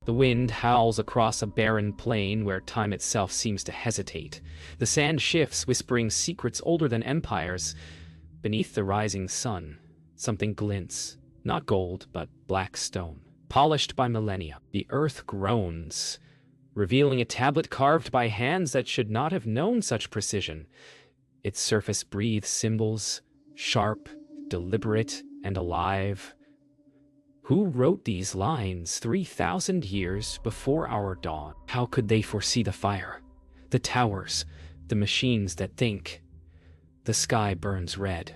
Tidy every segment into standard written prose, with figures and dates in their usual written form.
The wind howls across a barren plain where time itself seems to hesitate. The sand shifts, whispering secrets older than empires. Beneath the rising sun, something glints, not gold, but black stone, polished by millennia. The earth groans, revealing a tablet carved by hands that should not have known such precision. Its surface breathes symbols, sharp, deliberate, and alive. Who wrote these lines 3,000 years before our dawn? How could they foresee the fire, the towers, the machines that think? The sky burns red.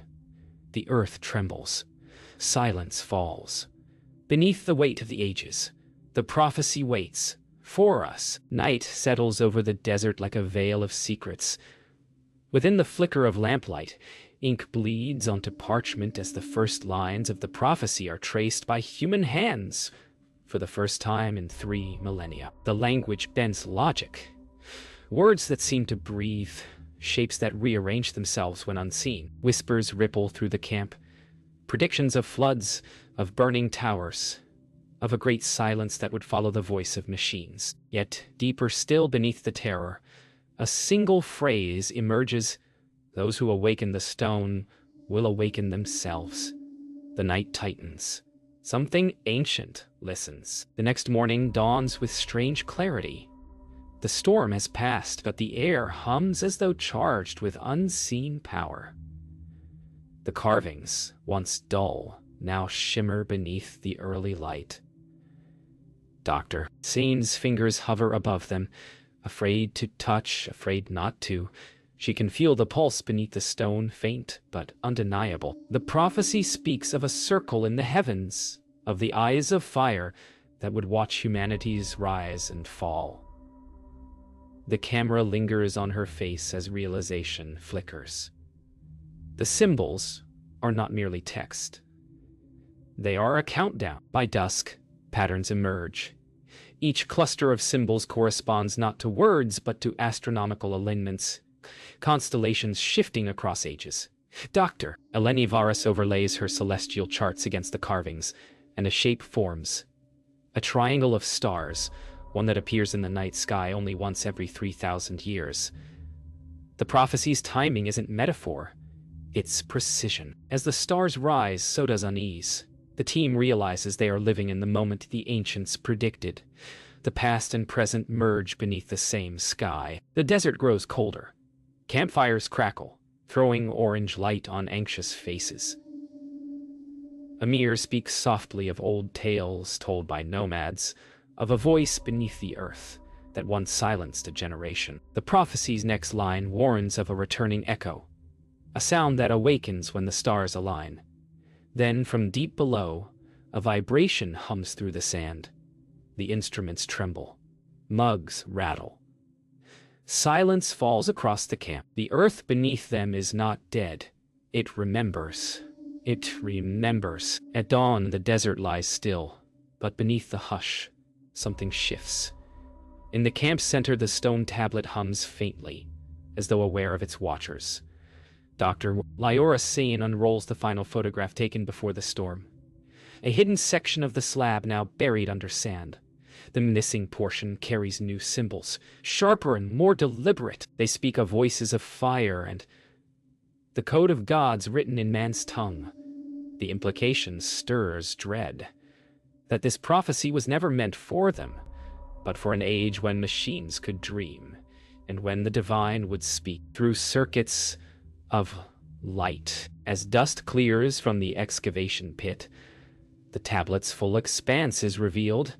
The earth trembles. Silence falls. Beneath the weight of the ages, the prophecy waits. For us, night settles over the desert like a veil of secrets. Within the flicker of lamplight, ink bleeds onto parchment as the first lines of the prophecy are traced by human hands for the first time in 3 millennia. The language bends logic. Words that seem to breathe, shapes that rearrange themselves when unseen. Whispers ripple through the camp. Predictions of floods, of burning towers, of a great silence that would follow the voice of machines. Yet, deeper still beneath the terror, a single phrase emerges: those who awaken the stone will awaken themselves. The night tightens. Something ancient listens. The next morning dawns with strange clarity. The storm has passed, but the air hums as though charged with unseen power. The carvings, once dull, now shimmer beneath the early light. Dr. Sane's fingers hover above them, afraid to touch, afraid not to. She can feel the pulse beneath the stone, faint but undeniable. The prophecy speaks of a circle in the heavens, of the eyes of fire that would watch humanity's rise and fall. The camera lingers on her face as realization flickers. The symbols are not merely text. They are a countdown. By dusk, patterns emerge. Each cluster of symbols corresponds not to words but to astronomical alignments, constellations shifting across ages. Dr. Eleni Varas overlays her celestial charts against the carvings, and a shape forms. A triangle of stars, one that appears in the night sky only once every 3,000 years. The prophecy's timing isn't metaphor, it's precision. As the stars rise, so does unease. The team realizes they are living in the moment the ancients predicted. The past and present merge beneath the same sky. The desert grows colder. Campfires crackle, throwing orange light on anxious faces. Amir speaks softly of old tales told by nomads, of a voice beneath the earth that once silenced a generation. The prophecy's next line warns of a returning echo, a sound that awakens when the stars align. Then, from deep below, a vibration hums through the sand. The instruments tremble. Mugs rattle. Silence falls across the camp. The earth beneath them is not dead. It remembers. It remembers. At dawn, the desert lies still, but beneath the hush, something shifts. In the camp center, the stone tablet hums faintly, as though aware of its watchers. Dr. Lyora Sane unrolls the final photograph taken before the storm. A hidden section of the slab now buried under sand. The missing portion carries new symbols, sharper and more deliberate. They speak of voices of fire and the code of gods written in man's tongue. The implication stirs dread, that this prophecy was never meant for them, but for an age when machines could dream, and when the divine would speak through circuits of light. As dust clears from the excavation pit, the tablet's full expanse is revealed.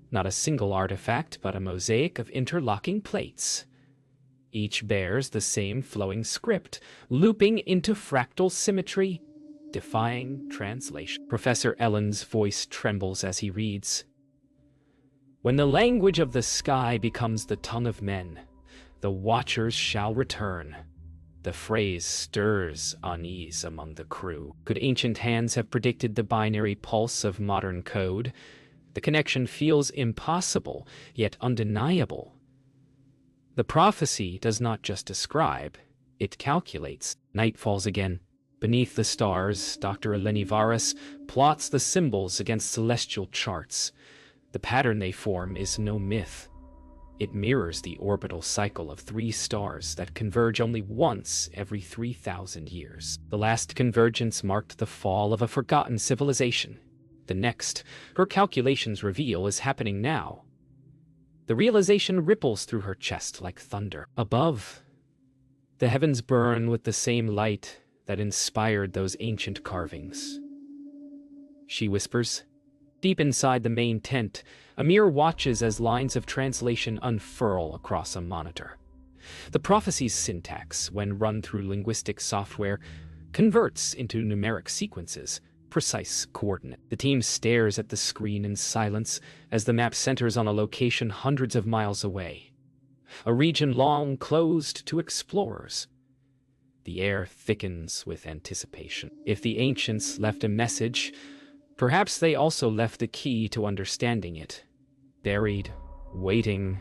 Not a single artifact, but a mosaic of interlocking plates. Each bears the same flowing script, looping into fractal symmetry, defying translation. Professor Ellen's voice trembles as he reads. When the language of the sky becomes the tongue of men, the watchers shall return. The phrase stirs unease among the crew. Could ancient hands have predicted the binary pulse of modern code? The connection feels impossible, yet undeniable. The prophecy does not just describe, it calculates. Night falls again. Beneath the stars, Dr. Eleni Varas plots the symbols against celestial charts. The pattern they form is no myth. It mirrors the orbital cycle of 3 stars that converge only once every 3,000 years. The last convergence marked the fall of a forgotten civilization. The next, her calculations reveal, is happening now. The realization ripples through her chest like thunder. Above, the heavens burn with the same light that inspired those ancient carvings. She whispers. Deep inside the main tent, Amir watches as lines of translation unfurl across a monitor. The prophecies syntax, when run through linguistic software, converts into numeric sequences, precise coordinate. The team stares at the screen in silence as the map centers on a location hundreds of miles away, a region long closed to explorers. The air thickens with anticipation. If the ancients left a message, perhaps they also left the key to understanding it. Buried, waiting,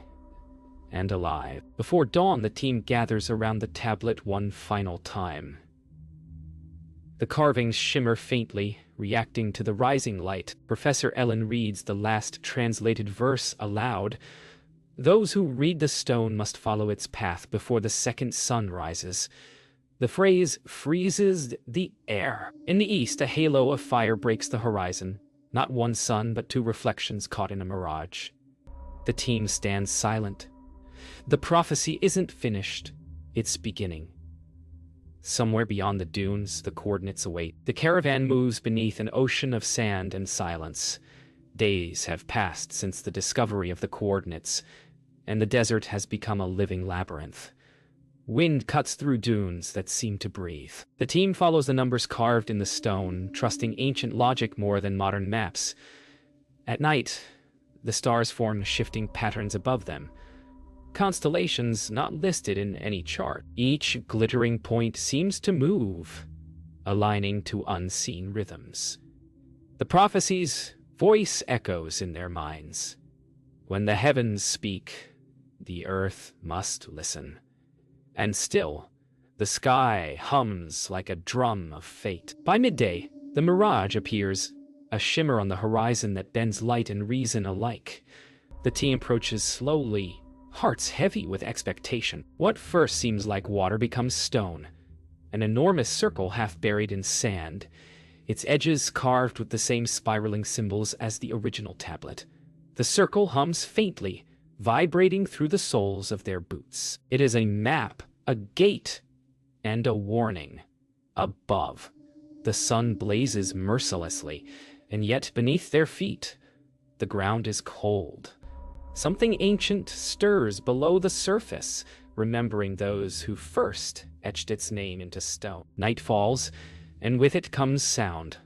and alive. Before dawn, the team gathers around the tablet one final time. The carvings shimmer faintly, reacting to the rising light. Professor Ellen reads the last translated verse aloud. Those who read the stone must follow its path before the second sun rises. The phrase freezes the air. In the east, a halo of fire breaks the horizon. Not one sun, but 2 reflections caught in a mirage. The team stands silent. The prophecy isn't finished. It's beginning. Somewhere beyond the dunes, the coordinates await. The caravan moves beneath an ocean of sand and silence. Days have passed since the discovery of the coordinates, and the desert has become a living labyrinth. Wind cuts through dunes that seem to breathe. The team follows the numbers carved in the stone, trusting ancient logic more than modern maps. At night, the stars form shifting patterns above them, constellations not listed in any chart. Each glittering point seems to move, aligning to unseen rhythms. The prophecy's voice echoes in their minds. When the heavens speak, the earth must listen. And still, the sky hums like a drum of fate. By midday, the mirage appears, a shimmer on the horizon that bends light and reason alike. The team approaches slowly, hearts heavy with expectation. What first seems like water becomes stone, an enormous circle half buried in sand, its edges carved with the same spiraling symbols as the original tablet. The circle hums faintly, vibrating through the soles of their boots. It is a map, a gate, and a warning. Above, the sun blazes mercilessly, and yet beneath their feet, the ground is cold. Something ancient stirs below the surface, remembering those who first etched its name into stone. Night falls, and with it comes sound,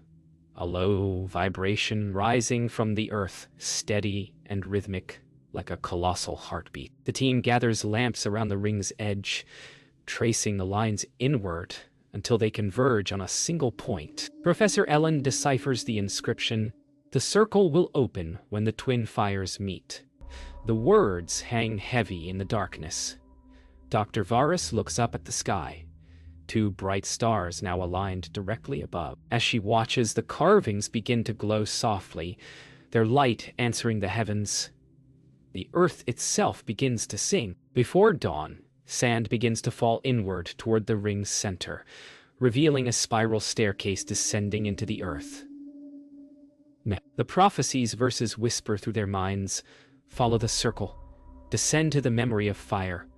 a low vibration rising from the earth, steady and rhythmic, like a colossal heartbeat. The team gathers lamps around the ring's edge, tracing the lines inward until they converge on a single point. Professor Ellen deciphers the inscription, "The circle will open when the twin fires meet." The words hang heavy in the darkness. Dr. Varus looks up at the sky, 2 bright stars now aligned directly above. As she watches, the carvings begin to glow softly, their light answering the heavens. The earth itself begins to sing. Before dawn, sand begins to fall inward toward the ring's center, revealing a spiral staircase descending into the earth. The prophecies verses whisper through their minds, follow the circle, descend to the memory of fire.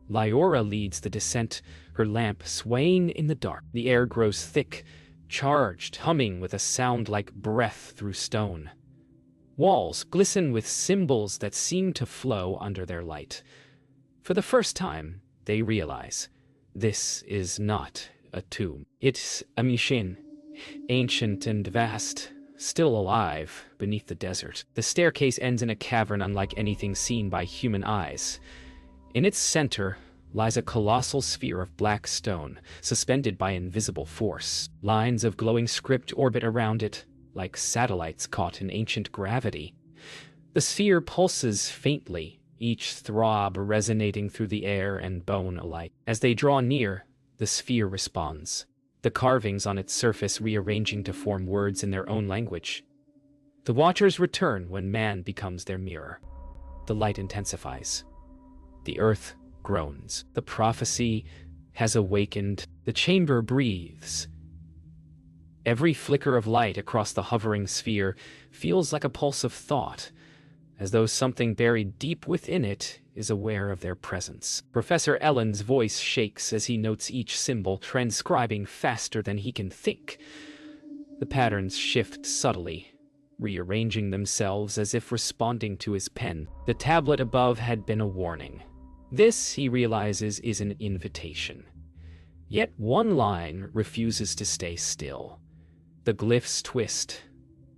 Lyora leads the descent, her lamp swaying in the dark. The air grows thick, charged, humming with a sound like breath through stone. Walls glisten with symbols that seem to flow under their light. For the first time, they realize this is not a tomb. It's a machine, ancient and vast, still alive beneath the desert. The staircase ends in a cavern unlike anything seen by human eyes. In its center lies a colossal sphere of black stone, suspended by invisible force. Lines of glowing script orbit around it, like satellites caught in ancient gravity. The sphere pulses faintly, each throb resonating through the air and bone alike. As they draw near, the sphere responds, the carvings on its surface rearranging to form words in their own language. The Watchers return when man becomes their mirror. The light intensifies. The earth groans. The prophecy has awakened. The chamber breathes. Every flicker of light across the hovering sphere feels like a pulse of thought, as though something buried deep within it is aware of their presence. Professor Ellen's voice shakes as he notes each symbol, transcribing faster than he can think. The patterns shift subtly, rearranging themselves as if responding to his pen. The tablet above had been a warning. This, he realizes, is an invitation. Yet one line refuses to stay still. The glyphs twist,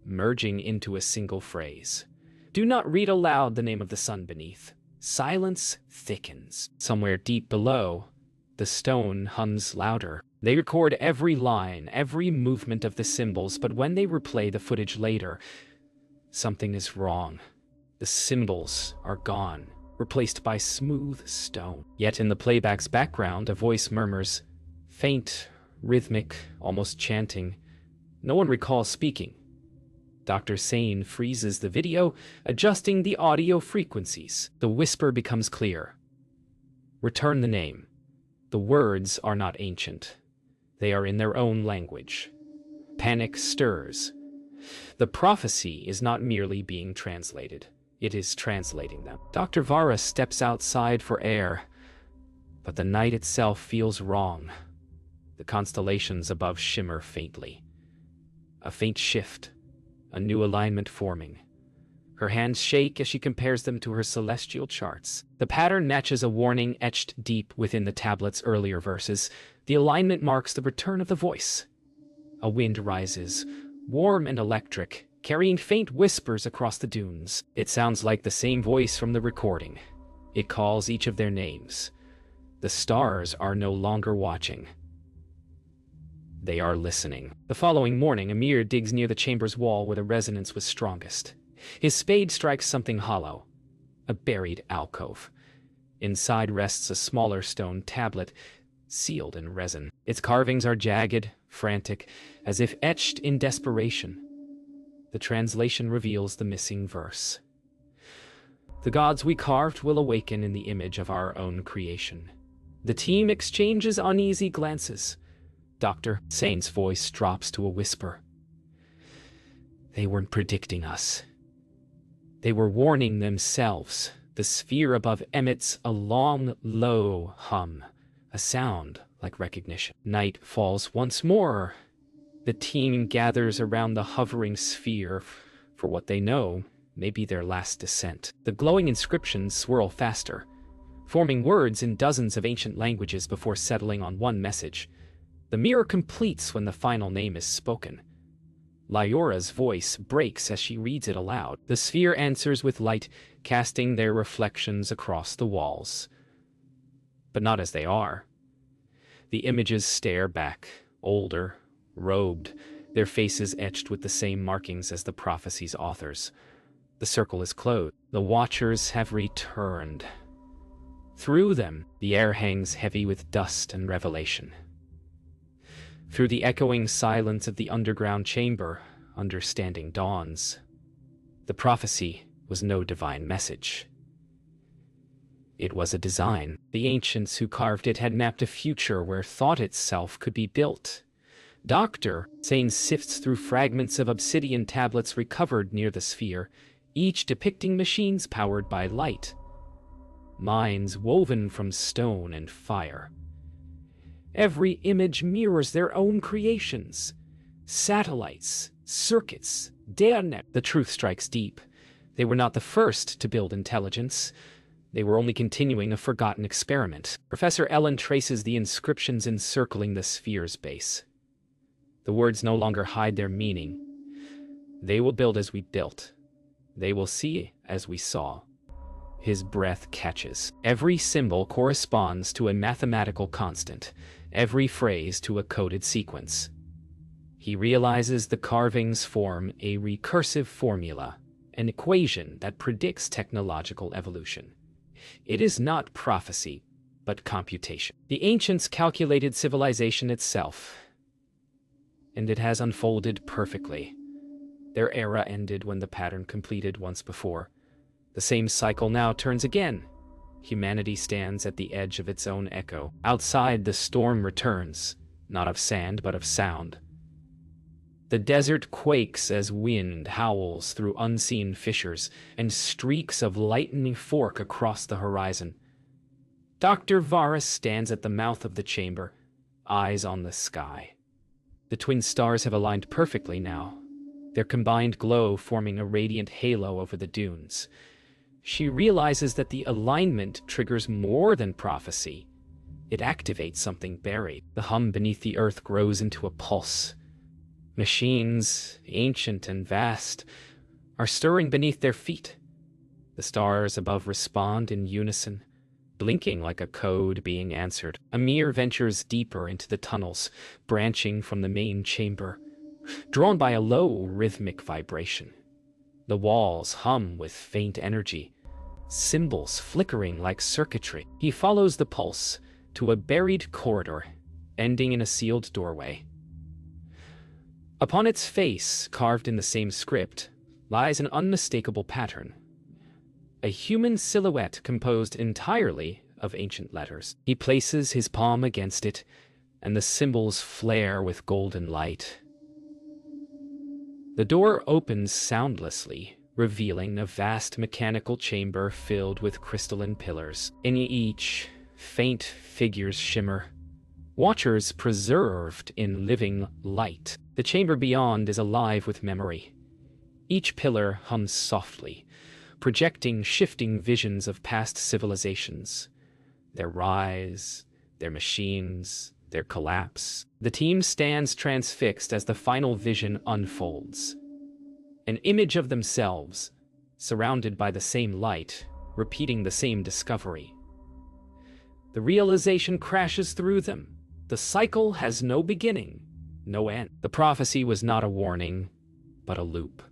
merging into a single phrase. Do not read aloud the name of the sun beneath. Silence thickens. Somewhere deep below, the stone hums louder. They record every line, every movement of the symbols, but when they replay the footage later, something is wrong. The symbols are gone, replaced by smooth stone. Yet in the playback's background, a voice murmurs, faint, rhythmic, almost chanting. No one recalls speaking. Dr. Sane freezes the video, adjusting the audio frequencies. The whisper becomes clear. Return the name. The words are not ancient. They are in their own language. Panic stirs. The prophecy is not merely being translated. It is translating them. Dr. Vara steps outside for air, but the night itself feels wrong. The constellations above shimmer faintly. A faint shift. A new alignment forming. Her hands shake as she compares them to her celestial charts. The pattern matches a warning etched deep within the tablet's earlier verses. The alignment marks the return of the voice. A wind rises, warm and electric, carrying faint whispers across the dunes. It sounds like the same voice from the recording. It calls each of their names. The stars are no longer watching. They are listening. The following morning, Amir digs near the chamber's wall where the resonance was strongest. His spade strikes something hollow, a buried alcove. Inside rests a smaller stone tablet, sealed in resin. Its carvings are jagged, frantic, as if etched in desperation. The translation reveals the missing verse. The gods we carved will awaken in the image of our own creation. The team exchanges uneasy glances. Dr. Sane's voice drops to a whisper. They weren't predicting us. They were warning themselves. The sphere above emits a long, low hum, a sound like recognition. Night falls once more. The team gathers around the hovering sphere. For what they know, may be their last descent. The glowing inscriptions swirl faster, forming words in dozens of ancient languages before settling on one message. The mirror completes when the final name is spoken. Lyora's voice breaks as she reads it aloud. The sphere answers with light, casting their reflections across the walls. But not as they are. The images stare back, older, robed, their faces etched with the same markings as the prophecy's authors. The circle is closed. The Watchers have returned. Through them, the air hangs heavy with dust and revelation. Through the echoing silence of the underground chamber, understanding dawns. The prophecy was no divine message. It was a design. The ancients who carved it had mapped a future where thought itself could be built. Dr. Sane sifts through fragments of obsidian tablets recovered near the sphere, each depicting machines powered by light. Minds woven from stone and fire. Every image mirrors their own creations. Satellites, circuits, datanet. The truth strikes deep. They were not the first to build intelligence. They were only continuing a forgotten experiment. Professor Ellen traces the inscriptions encircling the sphere's base. The words no longer hide their meaning. They will build as we built. They will see as we saw. His breath catches. Every symbol corresponds to a mathematical constant, every phrase to a coded sequence. He realizes the carvings form a recursive formula, an equation that predicts technological evolution. It is not prophecy, but computation. The ancients calculated civilization itself, and it has unfolded perfectly. Their era ended when the pattern completed once before. The same cycle now turns again. Humanity stands at the edge of its own echo. Outside, the storm returns, not of sand but of sound. The desert quakes as wind howls through unseen fissures, and streaks of lightning fork across the horizon. Dr. Varus stands at the mouth of the chamber, eyes on the sky. The twin stars have aligned perfectly now, their combined glow forming a radiant halo over the dunes. She realizes that the alignment triggers more than prophecy. It activates something buried. The hum beneath the earth grows into a pulse. Machines, ancient and vast, are stirring beneath their feet. The stars above respond in unison, blinking like a code being answered. Amir ventures deeper into the tunnels, branching from the main chamber, drawn by a low, rhythmic vibration. The walls hum with faint energy, symbols flickering like circuitry. He follows the pulse to a buried corridor, ending in a sealed doorway. Upon its face, carved in the same script, lies an unmistakable pattern. A human silhouette composed entirely of ancient letters. He places his palm against it, and the symbols flare with golden light. The door opens soundlessly, revealing a vast mechanical chamber filled with crystalline pillars. In each, faint figures shimmer, watchers preserved in living light. The chamber beyond is alive with memory. Each pillar hums softly, projecting shifting visions of past civilizations. Their rise, their machines, their collapse. The team stands transfixed as the final vision unfolds. An image of themselves, surrounded by the same light, repeating the same discovery. The realization crashes through them. The cycle has no beginning, no end. The prophecy was not a warning, but a loop.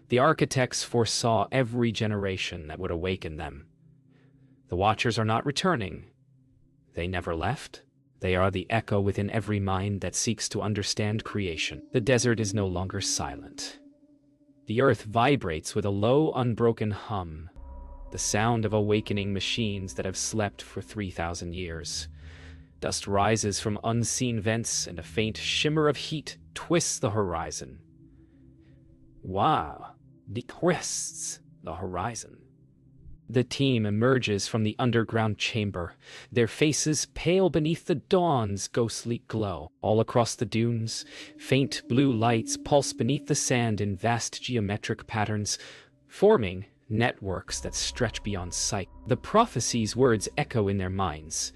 The architects foresaw every generation that would awaken them. The Watchers are not returning. They never left. They are the echo within every mind that seeks to understand creation. The desert is no longer silent. The earth vibrates with a low, unbroken hum, the sound of awakening machines that have slept for 3,000 years. Dust rises from unseen vents, and a faint shimmer of heat twists the horizon. Wow, it twists the horizon. The team emerges from the underground chamber, their faces pale beneath the dawn's ghostly glow. All across the dunes, faint blue lights pulse beneath the sand in vast geometric patterns, forming networks that stretch beyond sight. The prophecy's words echo in their minds.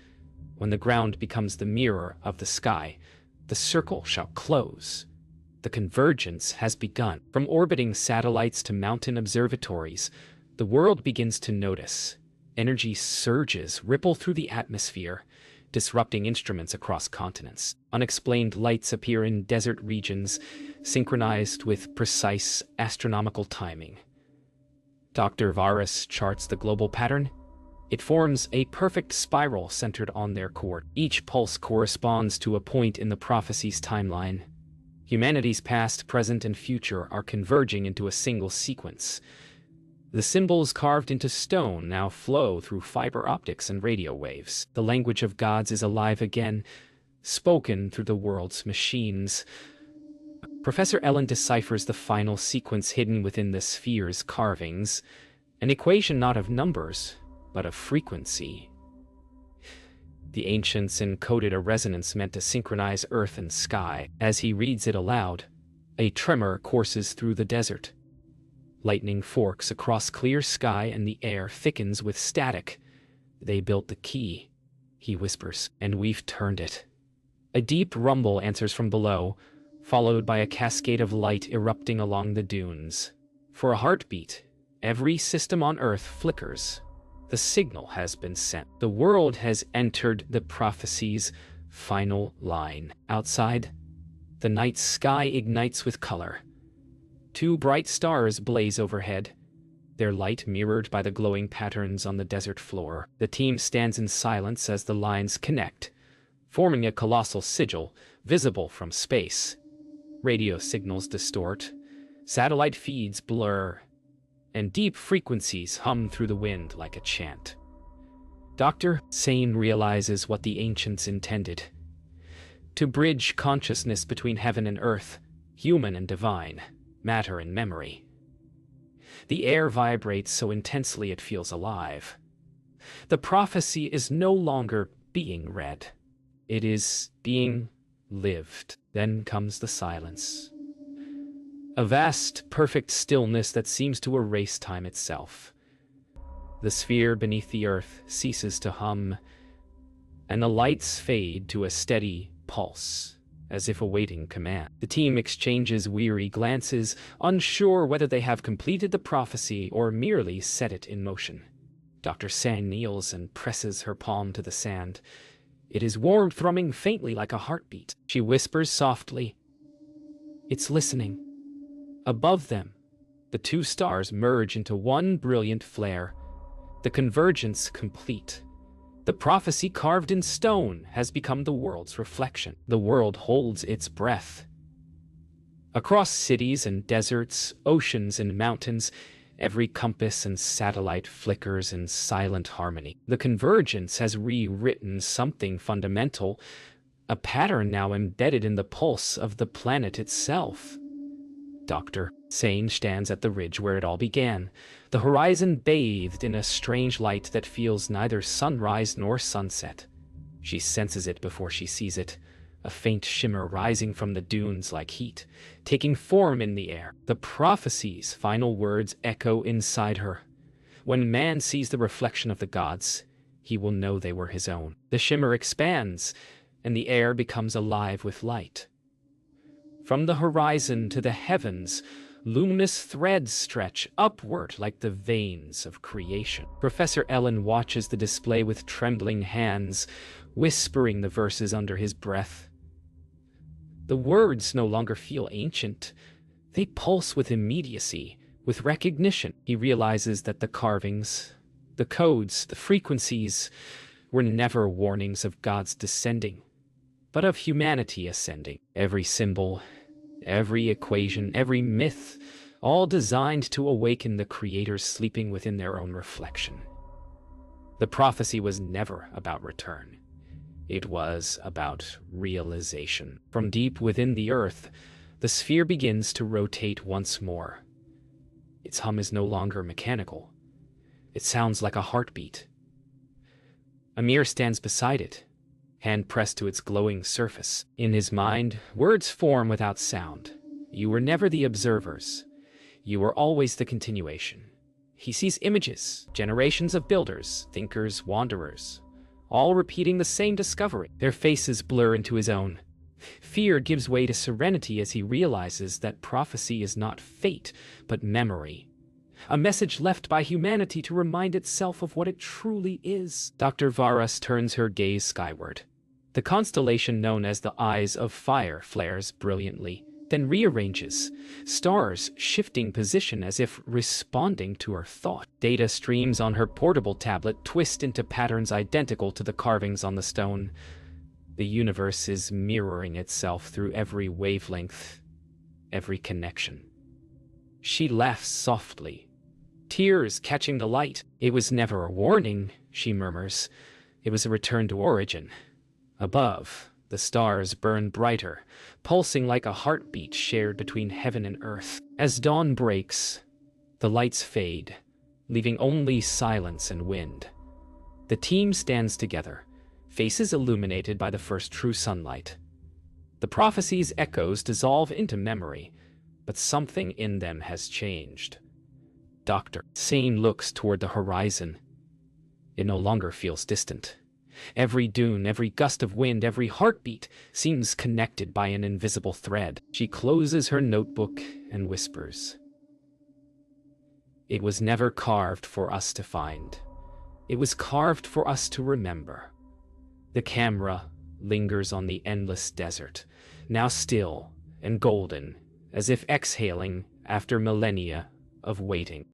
When the ground becomes the mirror of the sky, the circle shall close. The convergence has begun. From orbiting satellites to mountain observatories, the world begins to notice. Energy surges ripple through the atmosphere, disrupting instruments across continents. Unexplained lights appear in desert regions, synchronized with precise astronomical timing. Dr. Varus charts the global pattern. It forms a perfect spiral centered on their core. Each pulse corresponds to a point in the prophecy's timeline. Humanity's past, present, and future are converging into a single sequence. The symbols carved into stone now flow through fiber optics and radio waves. The language of gods is alive again, spoken through the world's machines. Professor Ellen deciphers the final sequence hidden within the sphere's carvings, an equation not of numbers, but of frequency. The ancients encoded a resonance meant to synchronize earth and sky. As he reads it aloud, a tremor courses through the desert. Lightning forks across clear sky and the air thickens with static. They built the key, he whispers, and we've turned it. A deep rumble answers from below, followed by a cascade of light erupting along the dunes. For a heartbeat, every system on Earth flickers. The signal has been sent. The world has entered the prophecy's final line. Outside, the night sky ignites with color. Two bright stars blaze overhead, their light mirrored by the glowing patterns on the desert floor. The team stands in silence as the lines connect, forming a colossal sigil visible from space. Radio signals distort, Satellite feeds blur, and deep frequencies hum through the wind like a chant. Dr. Sane realizes what the ancients intended: to bridge consciousness between heaven and earth, human and divine, matter and memory. The air vibrates so intensely it feels alive. The prophecy is no longer being read. It is being lived. Then comes the silence. A vast, perfect stillness that seems to erase time itself. The sphere beneath the earth ceases to hum, and the lights fade to a steady pulse, as if awaiting command. The team exchanges weary glances, unsure whether they have completed the prophecy or merely set it in motion. Dr. Sang kneels and presses her palm to the sand. It is warm, thrumming faintly like a heartbeat. She whispers softly, "It's listening." Above them, the two stars merge into one brilliant flare, the convergence complete. The prophecy carved in stone has become the world's reflection. The world holds its breath. Across cities and deserts, oceans and mountains, every compass and satellite flickers in silent harmony. The convergence has rewritten something fundamental, a pattern now embedded in the pulse of the planet itself. Dr. Sane stands at the ridge where it all began, the horizon bathed in a strange light that feels neither sunrise nor sunset. She senses it before she sees it, a faint shimmer rising from the dunes like heat, taking form in the air. The prophecy's final words echo inside her. When man sees the reflection of the gods, he will know they were his own. The shimmer expands, and the air becomes alive with light. From the horizon to the heavens, luminous threads stretch upward like the veins of creation. Professor Ellen watches the display with trembling hands, whispering the verses under his breath. The words no longer feel ancient. They pulse with immediacy, with recognition. He realizes that the carvings, the codes, the frequencies were never warnings of God's descending, but of humanity ascending. Every symbol, every equation, every myth, all designed to awaken the creators sleeping within their own reflection. The prophecy was never about return. It was about realization. From deep within the earth, the sphere begins to rotate once more. Its hum is no longer mechanical. It sounds like a heartbeat. Amir stands beside it, hand pressed to its glowing surface. In his mind, words form without sound. You were never the observers. You were always the continuation. He sees images, generations of builders, thinkers, wanderers, all repeating the same discovery. Their faces blur into his own. Fear gives way to serenity as he realizes that prophecy is not fate, but memory. A message left by humanity to remind itself of what it truly is. Dr. Varas turns her gaze skyward. The constellation known as the Eyes of Fire flares brilliantly, then rearranges, stars shifting position as if responding to her thought. Data streams on her portable tablet twist into patterns identical to the carvings on the stone. The universe is mirroring itself through every wavelength, every connection. She laughs softly, tears catching the light. "It was never a warning," she murmurs. "It was a return to origin." Above, the stars burn brighter, pulsing like a heartbeat shared between heaven and earth. As dawn breaks, the lights fade, leaving only silence and wind. The team stands together, faces illuminated by the first true sunlight. The prophecy's echoes dissolve into memory, but something in them has changed. Dr. Sane looks toward the horizon. It no longer feels distant. Every dune, every gust of wind, every heartbeat seems connected by an invisible thread. She closes her notebook and whispers, "It was never carved for us to find. It was carved for us to remember." The camera lingers on the endless desert, now still and golden, as if exhaling after millennia of waiting.